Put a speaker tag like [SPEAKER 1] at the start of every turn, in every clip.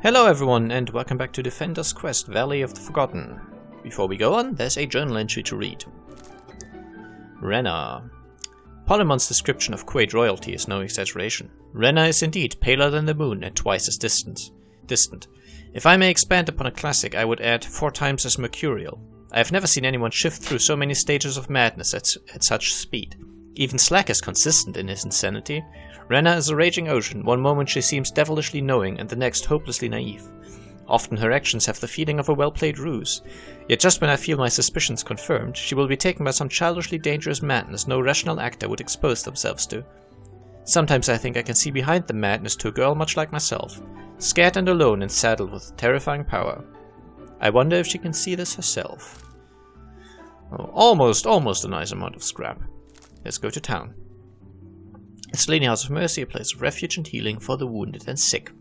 [SPEAKER 1] Hello everyone, and welcome back to Defender's Quest, Valley of the Forgotten. Before we go on, there's a journal entry to read. Renna. Polemon's description of Quaid royalty is no exaggeration. Renna is indeed paler than the moon and twice as distant. If I may expand upon a classic, I would add 4 times as mercurial. I have never seen anyone shift through so many stages of madness at such speed. Even Slack is consistent in his insanity. Renna is a raging ocean. One moment she seems devilishly knowing and the next hopelessly naive. Often her actions have the feeling of a well-played ruse. Yet just when I feel my suspicions confirmed, she will be taken by some childishly dangerous madness no rational actor would expose themselves to. Sometimes I think I can see behind the madness to a girl much like myself, scared and alone and saddled with terrifying power. I wonder if she can see this herself. Oh, almost a nice amount of scrap. Let's go to town. It's Leaning House of Mercy, a place of refuge and healing for the wounded and sick.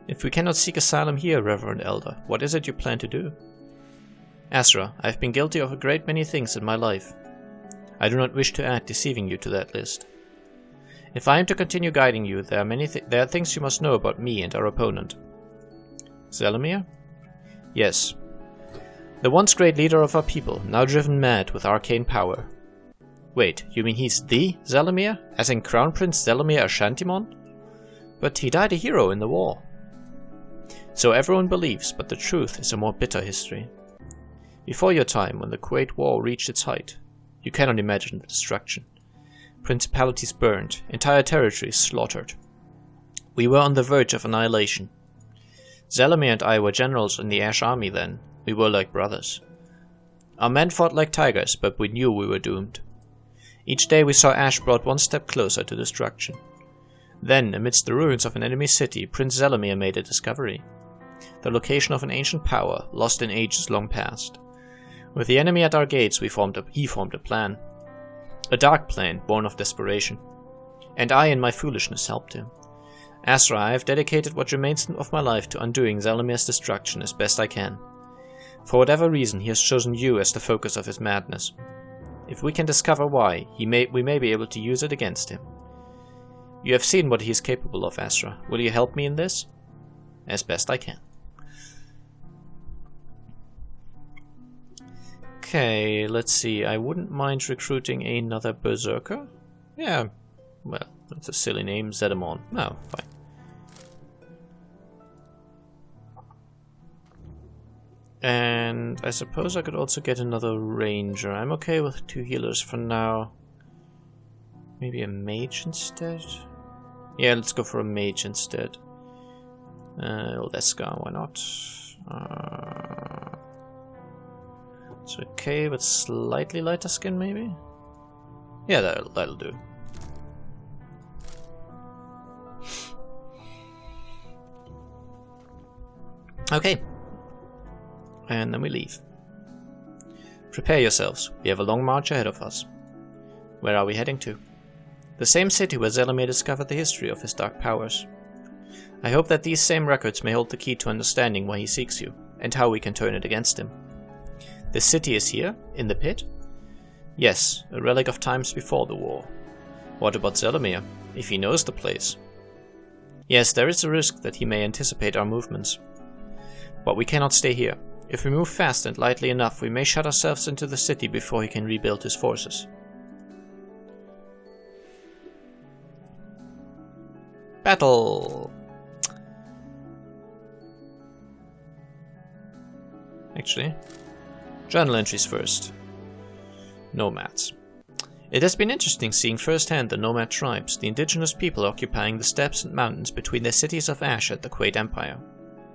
[SPEAKER 1] If we cannot seek asylum here, Reverend Elder, what is it you plan to do? Asra, I have been guilty of a great many things in my life. I do not wish to add deceiving you to that list. If I am to continue guiding you, there are things you must know about me and our opponent. Zelomir? Yes. The once great leader of our people, now driven mad with arcane power. Wait, you mean he's the Zelomir? As in Crown Prince Zelomir Ashantimon? But he died a hero in the war. So everyone believes, but the truth is a more bitter history. Before your time, when the Quaid War reached its height, you cannot imagine the destruction. Principalities burned, entire territories slaughtered. We were on the verge of annihilation. Zelomir and I were generals in the Ash Army then. We were like brothers. Our men fought like tigers, but we knew we were doomed. Each day we saw Ash brought one step closer to destruction. Then, amidst the ruins of an enemy city, Prince Zelomir made a discovery. The location of an ancient power, lost in ages long past. With the enemy at our gates, he formed a plan. A dark plan, born of desperation. And I, in my foolishness, helped him. Asra, I have dedicated what remains of my life to undoing Zelomir's destruction as best I can. For whatever reason, he has chosen you as the focus of his madness. If we can discover why, we may be able to use it against him. You have seen what he is capable of, Asra. Will you help me in this? As best I can. Okay, let's see. I wouldn't mind recruiting another berserker. Yeah, well, that's a silly name, Zedamon. No, fine. And I suppose I could also get another ranger. I'm okay with 2 healers for now. Maybe a mage instead? Yeah, let's go for a mage instead. Leska, why not? It's okay, but slightly lighter skin maybe? Yeah, that'll do. Okay. And then we leave. Prepare yourselves. We have a long march ahead of us. Where are we heading to? The same city where Zelomir discovered the history of his dark powers. I hope that these same records may hold the key to understanding why he seeks you, and how we can turn it against him. The city is here, in the pit? Yes, a relic of times before the war. What about Zelomir, if he knows the place? Yes, there is a risk that he may anticipate our movements. But we cannot stay here. If we move fast and lightly enough, we may shut ourselves into the city before he can rebuild his forces. Battle! Actually, journal entries first. Nomads. It has been interesting seeing firsthand the nomad tribes, the indigenous people occupying the steppes and mountains between the cities of Ash and the Quaid Empire.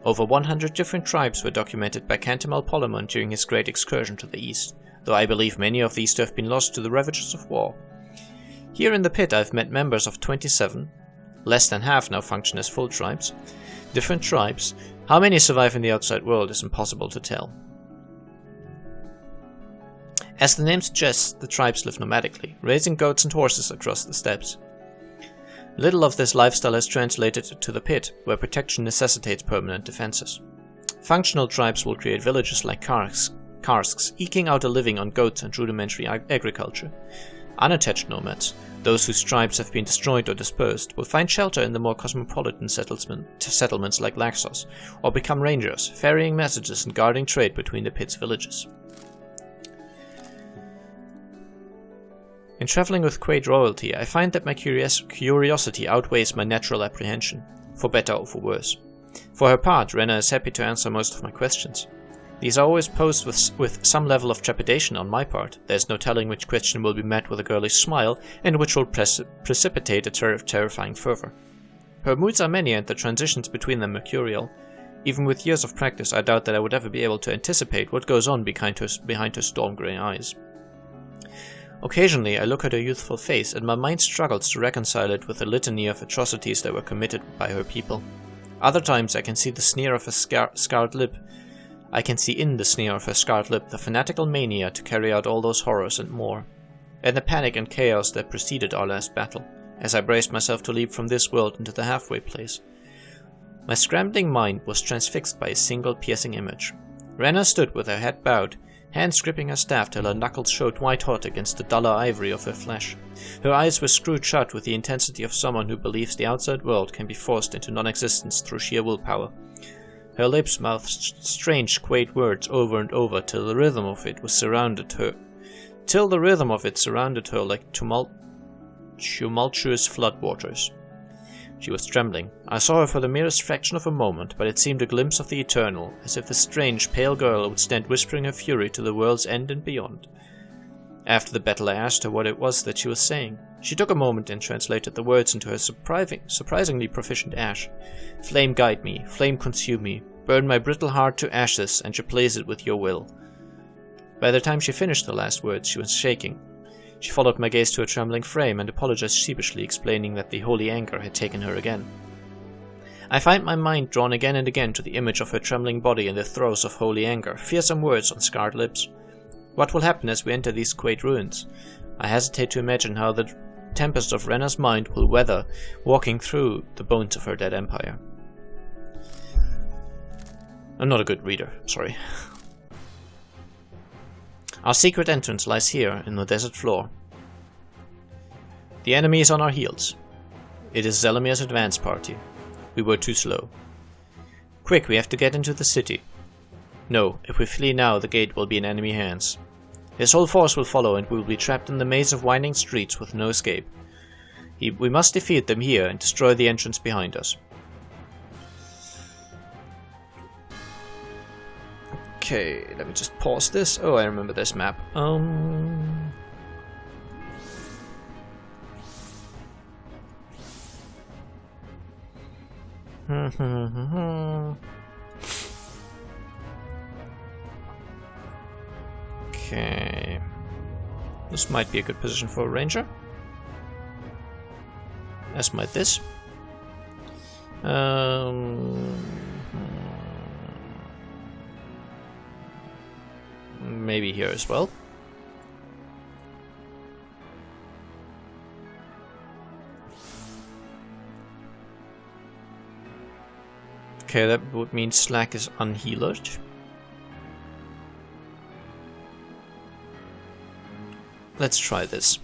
[SPEAKER 1] Over 100 different tribes were documented by Cantimal Polemon during his great excursion to the east, though I believe many of these to have been lost to the ravages of war. Here in the pit I've met members of 27, less than half now function as full tribes, different tribes. How many survive in the outside world is impossible to tell. As the name suggests, the tribes live nomadically, raising goats and horses across the steppes. Little of this lifestyle has translated to the pit, where protection necessitates permanent defenses. Functional tribes will create villages like Karsks, eking out a living on goats and rudimentary agriculture. Unattached nomads, those whose tribes have been destroyed or dispersed, will find shelter in the more cosmopolitan settlements like Laxos, or become rangers, ferrying messages and guarding trade between the pit's villages. In traveling with Quaid royalty, I find that my curiosity outweighs my natural apprehension, for better or for worse. For her part, Renna is happy to answer most of my questions. These are always posed with some level of trepidation on my part. There is no telling which question will be met with a girlish smile, and which will precipitate a terrifying fervor. Her moods are many, and the transitions between them mercurial. Even with years of practice, I doubt that I would ever be able to anticipate what goes on behind her storm-grey eyes. Occasionally, I look at her youthful face, and my mind struggles to reconcile it with the litany of atrocities that were committed by her people. Other times, I can see the sneer of a scarred lip. I can see in the sneer of her scarred lip the fanatical mania to carry out all those horrors and more, and the panic and chaos that preceded our last battle, as I braced myself to leap from this world into the halfway place. My scrambling mind was transfixed by a single piercing image. Renna stood with her head bowed, hands gripping her staff till her knuckles showed white-hot against the duller ivory of her flesh. Her eyes were screwed shut with the intensity of someone who believes the outside world can be forced into non-existence through sheer willpower. Her lips mouthed strange, quaint words over and over till the rhythm of it surrounded her like tumultuous floodwaters. She was trembling. I saw her for the merest fraction of a moment, but it seemed a glimpse of the eternal, as if the strange, pale girl would stand whispering her fury to the world's end and beyond. After the battle I asked her what it was that she was saying. She took a moment and translated the words into her surprisingly proficient Ash. "Flame guide me, flame consume me, burn my brittle heart to ashes and replace it with your will." By the time she finished the last words, she was shaking. She followed my gaze to her trembling frame and apologized sheepishly, explaining that the holy anger had taken her again. I find my mind drawn again and again to the image of her trembling body in the throes of holy anger, fearsome words on scarred lips. What will happen as we enter these quaint ruins? I hesitate to imagine how the tempest of Renna's mind will weather, walking through the bones of her dead empire. I'm not a good reader, sorry. Our secret entrance lies here, in the desert floor. The enemy is on our heels. It is Zelamir's advance party. We were too slow. Quick, we have to get into the city. No, if we flee now, the gate will be in enemy hands. His whole force will follow, and we will be trapped in the maze of winding streets with no escape. We must defeat them here and destroy the entrance behind us. Okay, let me just pause this. Oh, I remember this map. Okay. This might be a good position for a ranger. As might this. Maybe here as well. Okay, that would mean Slack is unhealed. Let's try this.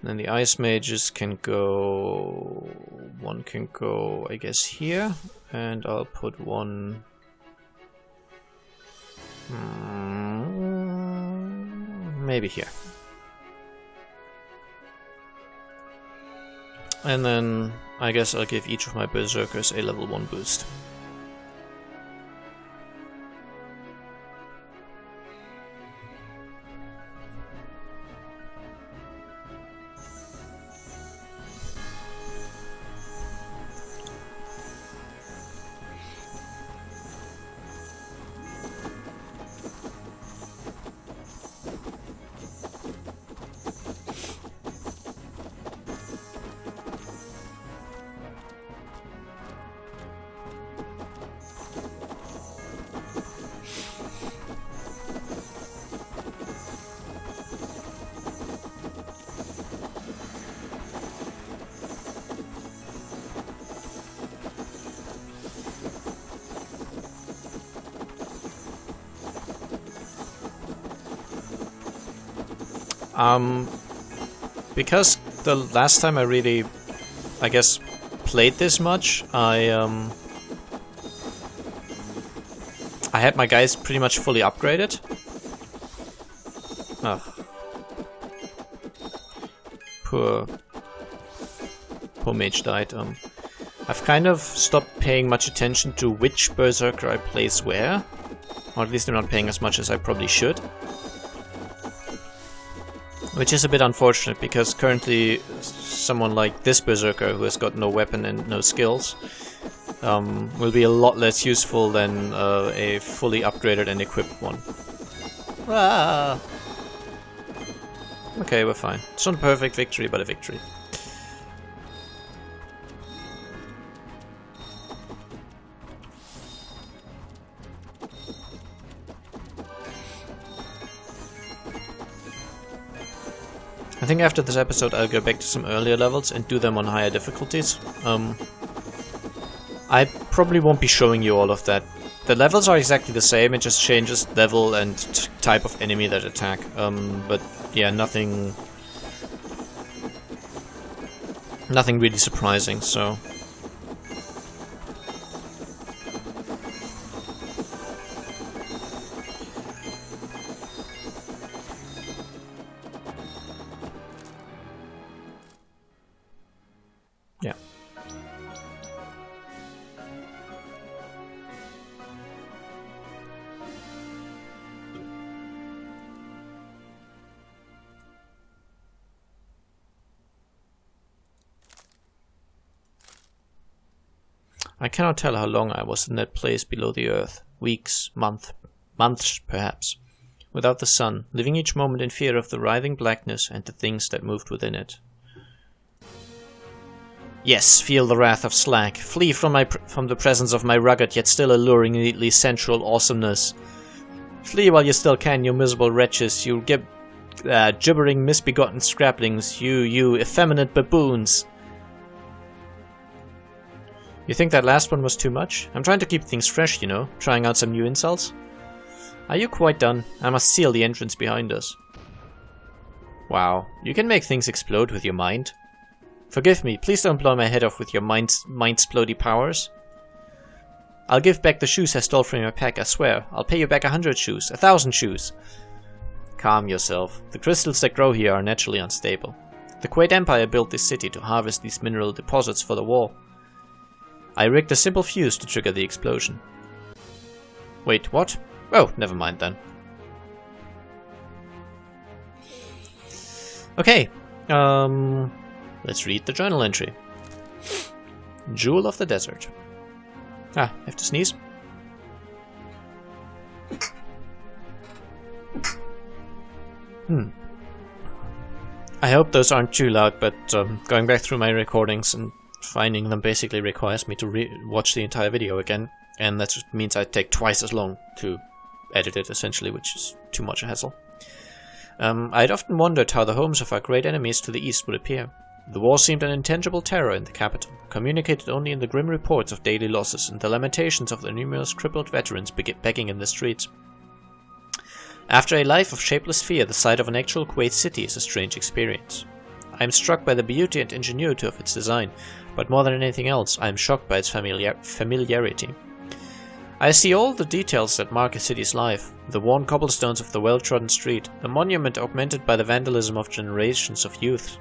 [SPEAKER 1] Then the ice mages can go... One can go, I guess, here. And I'll put one... maybe here. And then I guess I'll give each of my berserkers a level 1 boost. because the last time I really, I guess, played this much, I had my guys pretty much fully upgraded. Ugh. Poor mage died. I've kind of stopped paying much attention to which berserker I place where. Or at least I'm not paying as much as I probably should. Which is a bit unfortunate, because currently someone like this berserker, who has got no weapon and no skills, will be a lot less useful than a fully upgraded and equipped one. Ah. Okay, we're fine. It's not a perfect victory, but a victory. I think after this episode I'll go back to some earlier levels and do them on higher difficulties. I probably won't be showing you all of that. The levels are exactly the same, it just changes level and type of enemy that attack. But yeah, nothing really surprising, so... yeah. I cannot tell how long I was in that place below the earth. Weeks, months perhaps. Without the sun, living each moment in fear of the writhing blackness and the things that moved within it. Yes, feel the wrath of Slag. Flee from the presence of my rugged yet still alluringly sensual awesomeness. Flee while you still can, you miserable wretches, you gibbering misbegotten scraplings, you effeminate baboons. You think that last one was too much? I'm trying to keep things fresh, you know, trying out some new insults. Are you quite done? I must seal the entrance behind us. Wow, you can make things explode with your mind. Forgive me, please don't blow my head off with your mind-splody powers. I'll give back the shoes I stole from your pack, I swear. I'll pay you back 100 shoes, 1,000 shoes. Calm yourself. The crystals that grow here are naturally unstable. The Quaid Empire built this city to harvest these mineral deposits for the war. I rigged a simple fuse to trigger the explosion. Wait, what? Oh, never mind then. Okay, let's read the journal entry. Jewel of the Desert. Ah, I have to sneeze. I hope those aren't too loud, but going back through my recordings and finding them basically requires me to watch the entire video again, and that means I take twice as long to edit it, essentially, which is too much a hassle. I'd often wondered how the homes of our great enemies to the east would appear. The war seemed an intangible terror in the capital, communicated only in the grim reports of daily losses and the lamentations of the numerous crippled veterans begging in the streets. After a life of shapeless fear, the sight of an actual Quaid city is a strange experience. I am struck by the beauty and ingenuity of its design, but more than anything else, I am shocked by its familiarity. I see all the details that mark a city's life, the worn cobblestones of the well-trodden street, a monument augmented by the vandalism of generations of youth.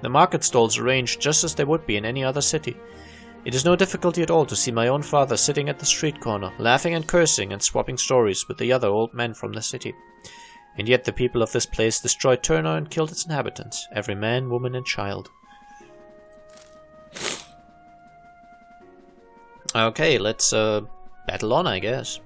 [SPEAKER 1] The market stalls arranged just as they would be in any other city. It is no difficulty at all to see my own father sitting at the street corner, laughing and cursing and swapping stories with the other old men from the city. And yet the people of this place destroyed Turner and killed its inhabitants, every man, woman and child. Okay, let's battle on, I guess.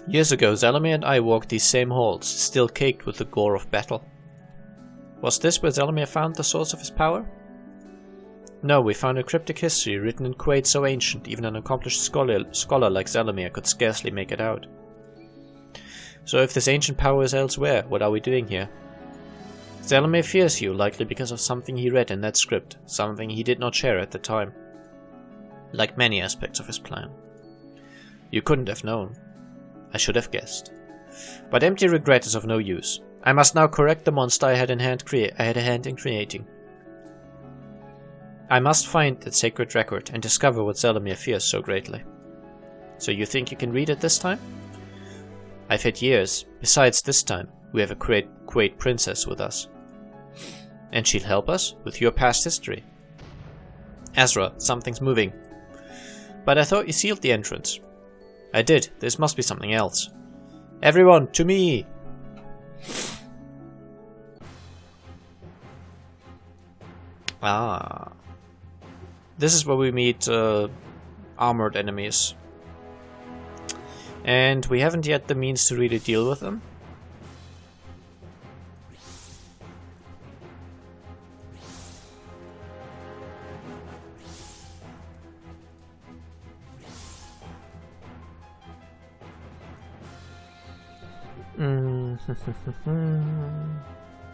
[SPEAKER 1] Years ago, Zalomir and I walked these same halls, still caked with the gore of battle. Was this where Zalomir found the source of his power? No, we found a cryptic history written in Quaid so ancient even an accomplished scholar like Zalomir could scarcely make it out. So if this ancient power is elsewhere, what are we doing here? Zalomir fears you, likely because of something he read in that script, something he did not share at the time. Like many aspects of his plan. You couldn't have known. I should have guessed. But empty regret is of no use. I must now correct the monster I had a hand in creating. I must find that sacred record and discover what Zelemir fears so greatly. So you think you can read it this time? I've had years. Besides, this time, we have a Quaid princess with us. And she'll help us with your past history. Azra, something's moving. But I thought you sealed the entrance. I did. This must be something else. Everyone, to me! Ah. This is where we meet armored enemies. And we haven't yet the means to really deal with them.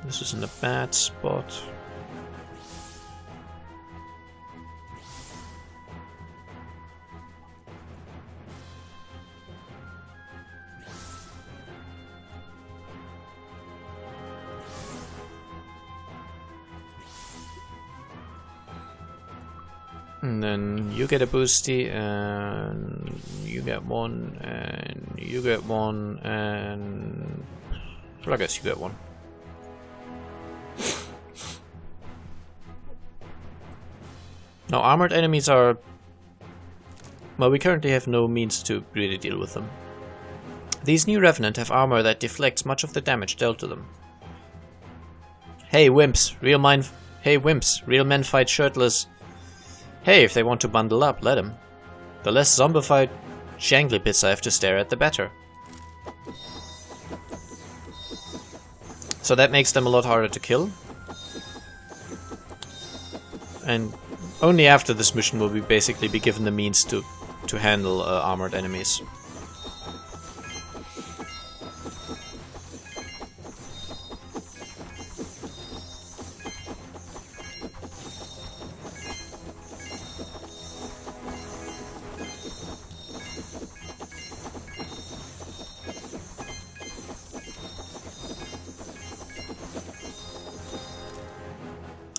[SPEAKER 1] This isn't a bad spot. And then you get a boosty, and you get one, and you get one, and well, I guess you get one. Now, armored enemies are... well, we currently have no means to really deal with them. These new Revenant have armor that deflects much of the damage dealt to them. Hey wimps, real men fight shirtless. Hey, if they want to bundle up, let them. The less zombified shangly bits I have to stare at, the better. So that makes them a lot harder to kill. And only after this mission will we basically be given the means to handle armored enemies.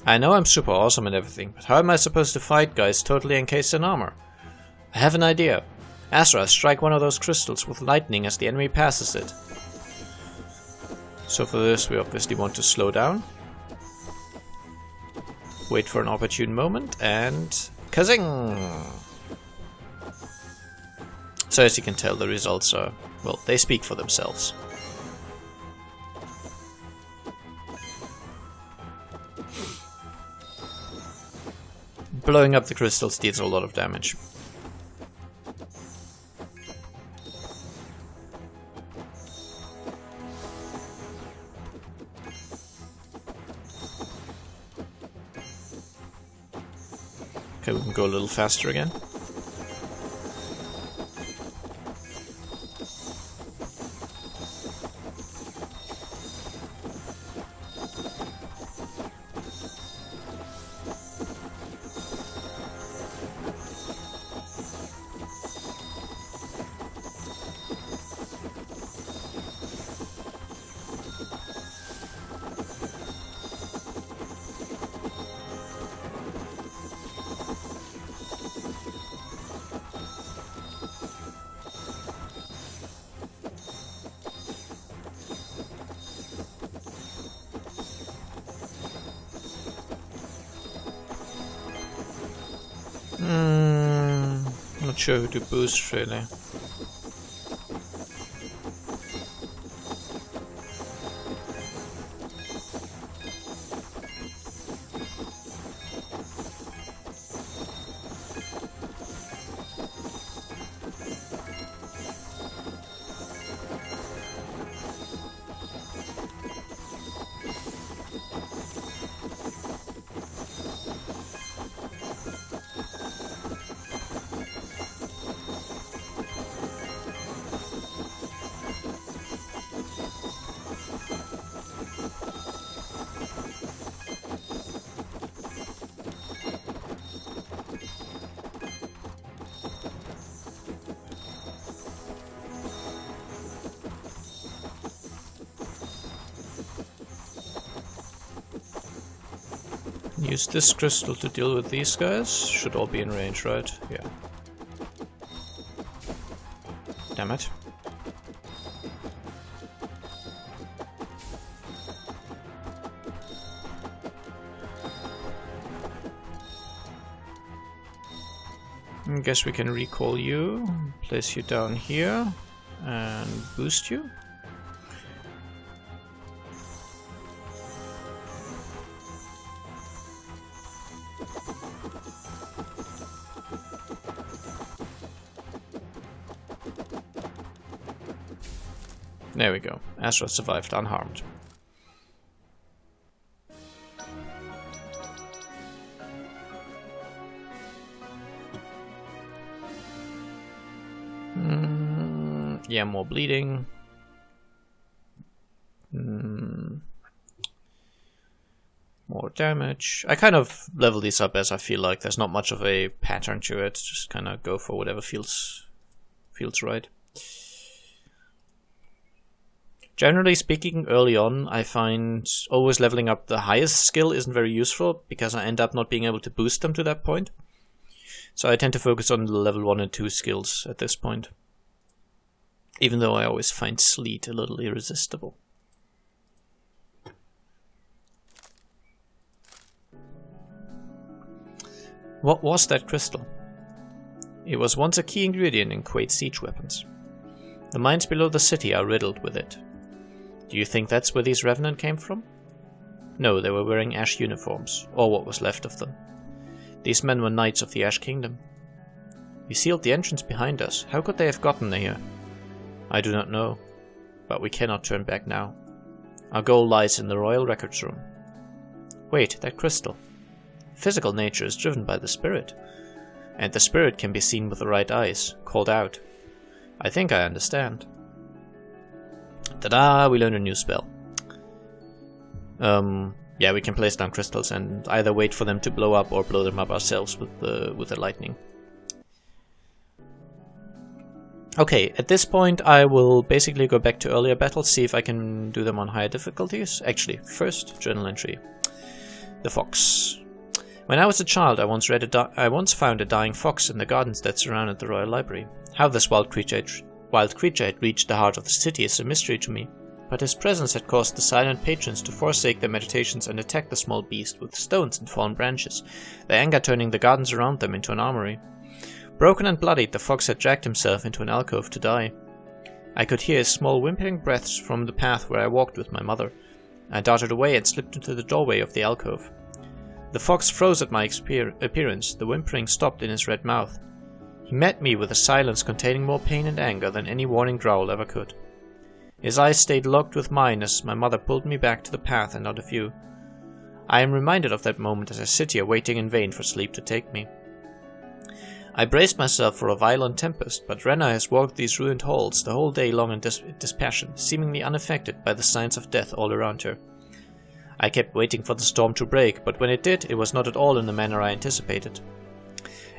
[SPEAKER 1] I know I'm super awesome and everything, but how am I supposed to fight guys totally encased in armor? I have an idea. Azra, strike one of those crystals with lightning as the enemy passes it. So for this we obviously want to slow down. Wait for an opportune moment and... kazing! So as you can tell, the results are... well, they speak for themselves. Blowing up the crystals deals a lot of damage. Okay, we can go a little faster again. Not sure who to boost really. Use this crystal to deal with these guys. Should all be in range, right? Yeah. Damn it. I guess we can recall you, place you down here, and boost you. There we go. Astra survived unharmed. Yeah, more bleeding. More damage. I kind of level these up as I feel like. There's not much of a pattern to it. Just kind of go for whatever feels right. Generally speaking, early on, I find always leveling up the highest skill isn't very useful because I end up not being able to boost them to that point. So I tend to focus on the level 1 and 2 skills at this point. Even though I always find Sleet a little irresistible. What was that crystal? It was once a key ingredient in Quaid's siege weapons. The mines below the city are riddled with it. Do you think that's where these Revenant came from? No, they were wearing Ash uniforms, or what was left of them. These men were knights of the Ash Kingdom. We sealed the entrance behind us. How could they have gotten here? I do not know, but we cannot turn back now. Our goal lies in the Royal Records Room. Wait, that crystal. Physical nature is driven by the spirit, and the spirit can be seen with the right eyes, called out. I think I understand. Ta-da! We learned a new spell. Yeah, we can place down crystals and either wait for them to blow up or blow them up ourselves with the lightning. Okay, at this point I will basically go back to earlier battles, see if I can do them on higher difficulties. Actually, first, journal entry. The fox. When I was a child, I once found a dying fox in the gardens that surrounded the Royal Library. How this wild creature had reached the heart of the city is a mystery to me, but his presence had caused the silent patrons to forsake their meditations and attack the small beast with stones and fallen branches, their anger turning the gardens around them into an armory. Broken and bloodied, the fox had dragged himself into an alcove to die. I could hear his small whimpering breaths from the path where I walked with my mother. I darted away and slipped into the doorway of the alcove. The fox froze at my appearance, the whimpering stopped in his red mouth. He met me with a silence containing more pain and anger than any warning growl ever could. His eyes stayed locked with mine as my mother pulled me back to the path and out of view. I am reminded of that moment as I sit here waiting in vain for sleep to take me. I braced myself for a violent tempest, but Renna has walked these ruined halls the whole day long in dispassion, seemingly unaffected by the signs of death all around her. I kept waiting for the storm to break, but when it did, it was not at all in the manner I anticipated.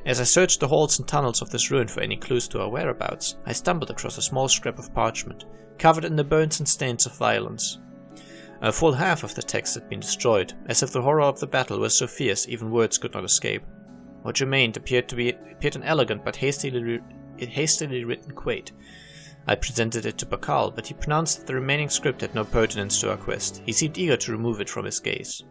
[SPEAKER 1] As I searched the halls and tunnels of this ruin for any clues to our whereabouts, I stumbled across a small scrap of parchment, covered in the burns and stains of violence. A full half of the text had been destroyed, as if the horror of the battle was so fierce even words could not escape. What remained appeared an elegant but hastily written Quaid. I presented it to Bakal, but he pronounced that the remaining script had no pertinence to our quest. He seemed eager to remove it from his gaze.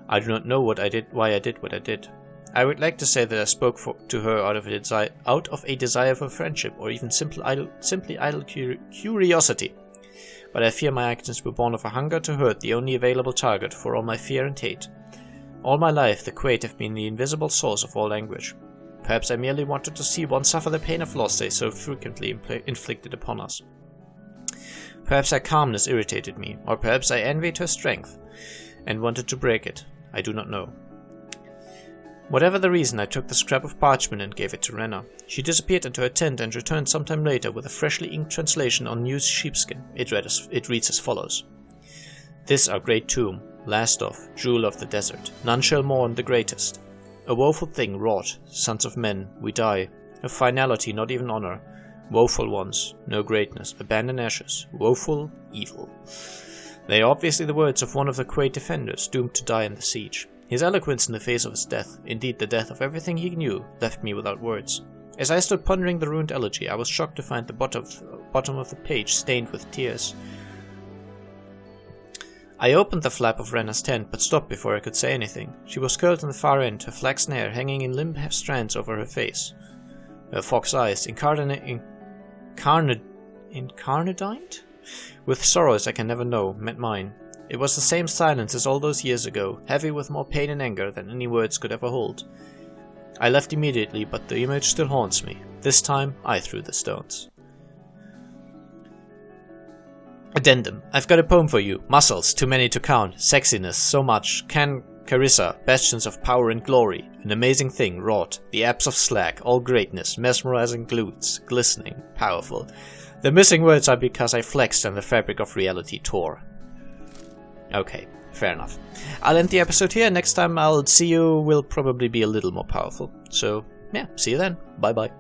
[SPEAKER 1] I do not know why I did what I did. I would like to say that I spoke to her out of a desire for friendship, or even simply idle curiosity. But I fear my actions were born of a hunger to hurt the only available target for all my fear and hate. All my life the Quaid have been the invisible source of all anguish. Perhaps I merely wanted to see one suffer the pain of loss they so frequently inflicted upon us. Perhaps her calmness irritated me, or perhaps I envied her strength and wanted to break it. I do not know. Whatever the reason, I took the scrap of parchment and gave it to Renna. She disappeared into her tent and returned sometime later with a freshly inked translation on used sheepskin. It reads as follows. This our great tomb, last of, jewel of the desert. None shall mourn the greatest. A woeful thing wrought, sons of men, we die. Of finality, not even honor. Woeful ones, no greatness, abandoned ashes. Woeful, evil. They are obviously the words of one of the Quaid defenders, doomed to die in the siege. His eloquence in the face of his death, indeed the death of everything he knew, left me without words. As I stood pondering the ruined elegy, I was shocked to find the bottom of the page stained with tears. I opened the flap of Renna's tent, but stopped before I could say anything. She was curled on the far end, her flaxen hair hanging in limp strands over her face. Her fox eyes, incarnadined with sorrows I can never know, met mine. It was the same silence as all those years ago, heavy with more pain and anger than any words could ever hold. I left immediately, but the image still haunts me. This time, I threw the stones. Addendum. I've got a poem for you. Muscles, too many to count. Sexiness, so much. Carissa, bastions of power and glory. An amazing thing, wrought. The abs of slack, all greatness. Mesmerizing glutes, glistening, powerful. The missing words are because I flexed and the fabric of reality tore. Okay, fair enough. I'll end the episode here. Next time I'll see you will probably be a little more powerful. So, yeah, see you then. Bye bye.